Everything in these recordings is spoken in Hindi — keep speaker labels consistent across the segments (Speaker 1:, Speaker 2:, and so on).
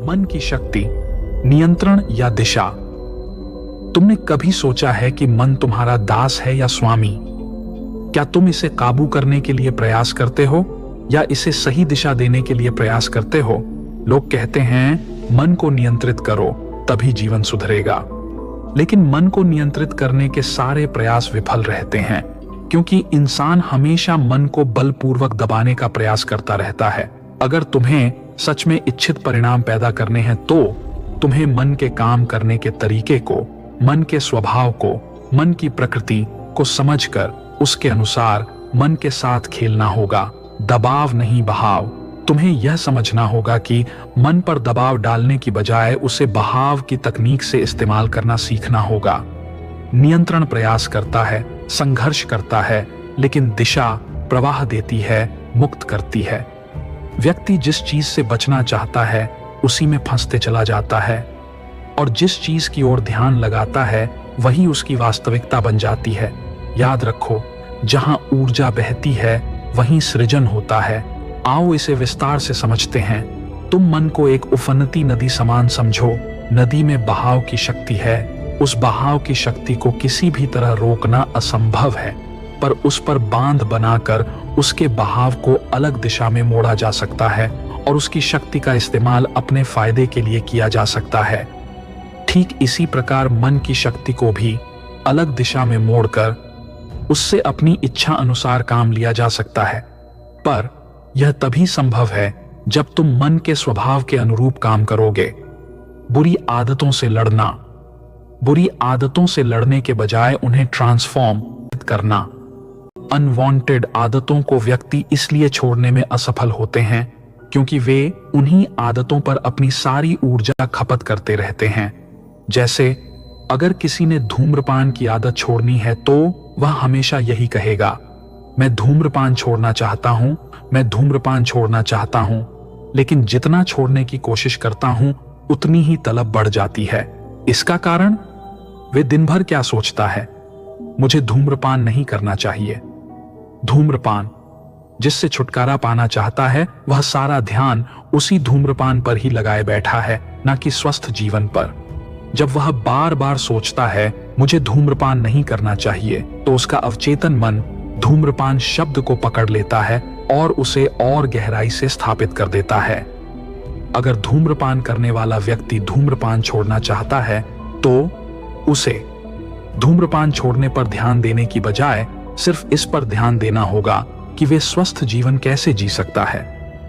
Speaker 1: मन की शक्ति, नियंत्रण या दिशा। तुमने कभी सोचा है कि मन तुम्हारा दास है या स्वामी? क्या तुम इसे काबू करने के लिए प्रयास करते हो या इसे सही दिशा देने के लिए प्रयास करते हो? लोग कहते हैं मन को नियंत्रित करो तभी जीवन सुधरेगा, लेकिन मन को नियंत्रित करने के सारे प्रयास विफल रहते हैं, क्योंकि इंसान हमेशा मन को बलपूर्वक दबाने का प्रयास करता रहता है। अगर तुम्हें सच में इच्छित परिणाम पैदा करने हैं तो तुम्हें मन के काम करने के तरीके को, मन के स्वभाव को, मन की प्रकृति को समझकर उसके अनुसार मन के साथ खेलना होगा। दबाव नहीं, बहाव। तुम्हें यह समझना होगा कि मन पर दबाव डालने की बजाय उसे बहाव की तकनीक से इस्तेमाल करना सीखना होगा। नियंत्रण प्रयास करता है, संघर्ष करता है, लेकिन दिशा प्रवाह देती है, मुक्त करती है। व्यक्ति जिस चीज से बचना चाहता है उसी में फंसते चला जाता है, और जिस चीज की ओर ध्यान लगाता है वही उसकी वास्तविकता बन जाती है। याद रखो, जहां ऊर्जा बहती है वहीं सृजन होता है। आओ इसे विस्तार से समझते हैं। तुम मन को एक उफनती नदी समान समझो। नदी में बहाव की शक्ति है। उस बहाव की शक्ति को किसी भी तरह रोकना असंभव है, पर उस पर बांध बनाकर उसके बहाव को अलग दिशा में मोड़ा जा सकता है और उसकी शक्ति का इस्तेमाल अपने फायदे के लिए किया जा सकता है। ठीक इसी प्रकार मन की शक्ति को भी अलग दिशा में मोड़कर उससे अपनी इच्छा अनुसार काम लिया जा सकता है, पर यह तभी संभव है जब तुम मन के स्वभाव के अनुरूप काम करोगे। बुरी आदतों से लड़ना, बुरी आदतों से लड़ने के बजाय उन्हें ट्रांसफॉर्म करना। अनवांटेड आदतों को व्यक्ति इसलिए छोड़ने में असफल होते हैं क्योंकि वे उन्हीं आदतों पर अपनी सारी ऊर्जा खपत करते रहते हैं। जैसे अगर किसी ने धूम्रपान की आदत छोड़नी है तो वह हमेशा यही कहेगा, मैं धूम्रपान छोड़ना चाहता हूं, मैं धूम्रपान छोड़ना चाहता हूं। लेकिन जितना छोड़ने की कोशिश करता हूं उतनी ही तलब बढ़ जाती है। इसका कारण, वे दिन भर क्या सोचता है, मुझे धूम्रपान नहीं करना चाहिए। धूम्रपान जिससे छुटकारा पाना चाहता है वह सारा ध्यान उसी धूम्रपान पर ही लगाए बैठा है, ना कि स्वस्थ जीवन पर। जब वह बार बार सोचता है मुझे धूम्रपान नहीं करना चाहिए, तो उसका अवचेतन मन धूम्रपान शब्द को पकड़ लेता है और उसे और गहराई से स्थापित कर देता है। अगर धूम्रपान करने वाला व्यक्ति धूम्रपान छोड़ना चाहता है तो उसे धूम्रपान छोड़ने पर ध्यान देने की बजाय सिर्फ इस पर ध्यान देना होगा कि वे स्वस्थ जीवन कैसे जी सकता है।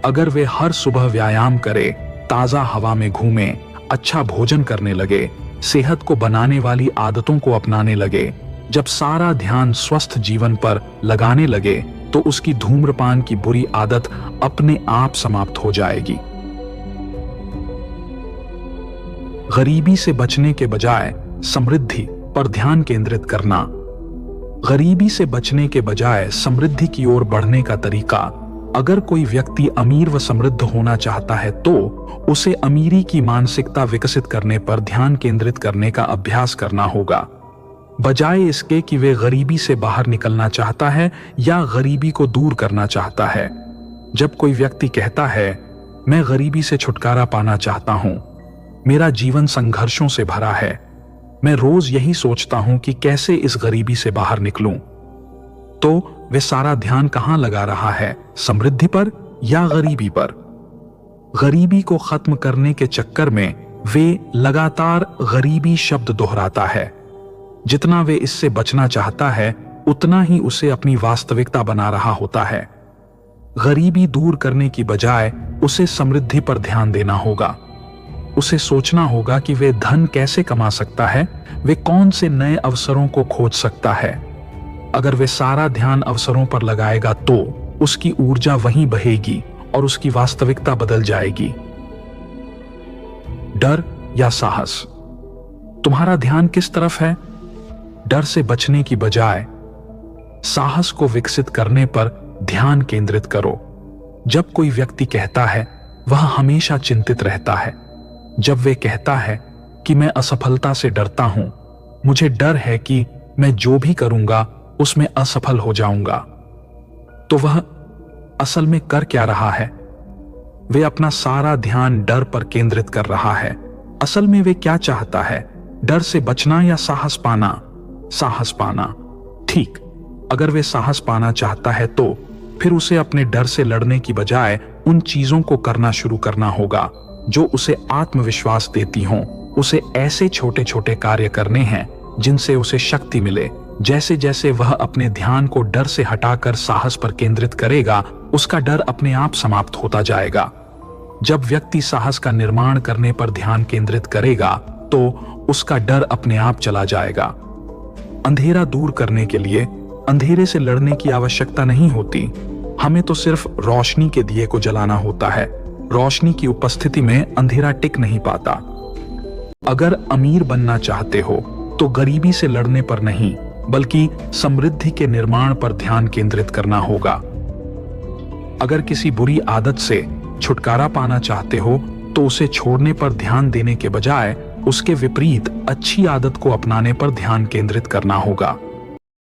Speaker 1: अगर वे हर सुबह व्यायाम करे, ताजा हवा में घूमे, अच्छा भोजन करने लगे, सेहत को बनाने वाली आदतों को अपनाने लगे, जब सारा ध्यान स्वस्थ जीवन पर लगाने लगे तो उसकी धूम्रपान की बुरी आदत अपने आप समाप्त हो जाएगी। गरीबी से बचने के बजाय समृद्धि पर ध्यान केंद्रित करना। गरीबी से बचने के बजाय समृद्धि की ओर बढ़ने का तरीका, अगर कोई व्यक्ति अमीर व समृद्ध होना चाहता है तो उसे अमीरी की मानसिकता विकसित करने पर ध्यान केंद्रित करने का अभ्यास करना होगा, बजाय इसके कि वे गरीबी से बाहर निकलना चाहता है या गरीबी को दूर करना चाहता है। जब कोई व्यक्ति कहता है मैं गरीबी से छुटकारा पाना चाहता हूं, मेरा जीवन संघर्षों से भरा है, मैं रोज यही सोचता हूं कि कैसे इस गरीबी से बाहर निकलूं, तो वे सारा ध्यान कहां लगा रहा है, समृद्धि पर या गरीबी पर? गरीबी को खत्म करने के चक्कर में वे लगातार गरीबी शब्द दोहराता है। जितना वे इससे बचना चाहता है उतना ही उसे अपनी वास्तविकता बना रहा होता है। गरीबी दूर करने की बजाय उसे समृद्धि पर ध्यान देना होगा। उसे सोचना होगा कि वे धन कैसे कमा सकता है, वे कौन से नए अवसरों को खोज सकता है। अगर वे सारा ध्यान अवसरों पर लगाएगा तो उसकी ऊर्जा वहीं बहेगी और उसकी वास्तविकता बदल जाएगी। डर या साहस, तुम्हारा ध्यान किस तरफ है? डर से बचने की बजाय साहस को विकसित करने पर ध्यान केंद्रित करो। जब कोई व्यक्ति कहता है वह हमेशा चिंतित रहता है, जब वे कहता है कि मैं असफलता से डरता हूं, मुझे डर है कि मैं जो भी करूंगा उसमें असफल हो जाऊंगा, तो वह असल में कर क्या रहा है? वे अपना सारा ध्यान डर पर केंद्रित कर रहा है। असल में वे क्या चाहता है? डर से बचना या साहस पाना? साहस पाना। ठीक, अगर वे साहस पाना चाहता है तो फिर उसे अपने डर से लड़ने की बजाय उन चीजों को करना शुरू करना होगा जो उसे आत्मविश्वास देती हों। उसे ऐसे छोटे छोटे कार्य करने हैं जिनसे उसे शक्ति मिले। जैसे जैसे वह अपने ध्यान को डर से हटाकर साहस पर केंद्रित करेगा, उसका डर अपने आप समाप्त होता जाएगा। जब व्यक्ति साहस का निर्माण करने पर ध्यान केंद्रित करेगा तो उसका डर अपने आप चला जाएगा। अंधेरा दूर करने के लिए अंधेरे से लड़ने की आवश्यकता नहीं होती। हमें तो सिर्फ रोशनी के दिए को जलाना होता है। रोशनी की उपस्थिति में अंधेरा टिक नहीं पाता। अगर अमीर बनना चाहते हो तो गरीबी से लड़ने पर नहीं, बल्कि समृद्धि के निर्माण पर ध्यान केंद्रित करना होगा। अगर किसी बुरी आदत से छुटकारा पाना चाहते हो तो उसे छोड़ने पर ध्यान देने के बजाय उसके विपरीत अच्छी आदत को अपनाने पर ध्यान केंद्रित करना होगा।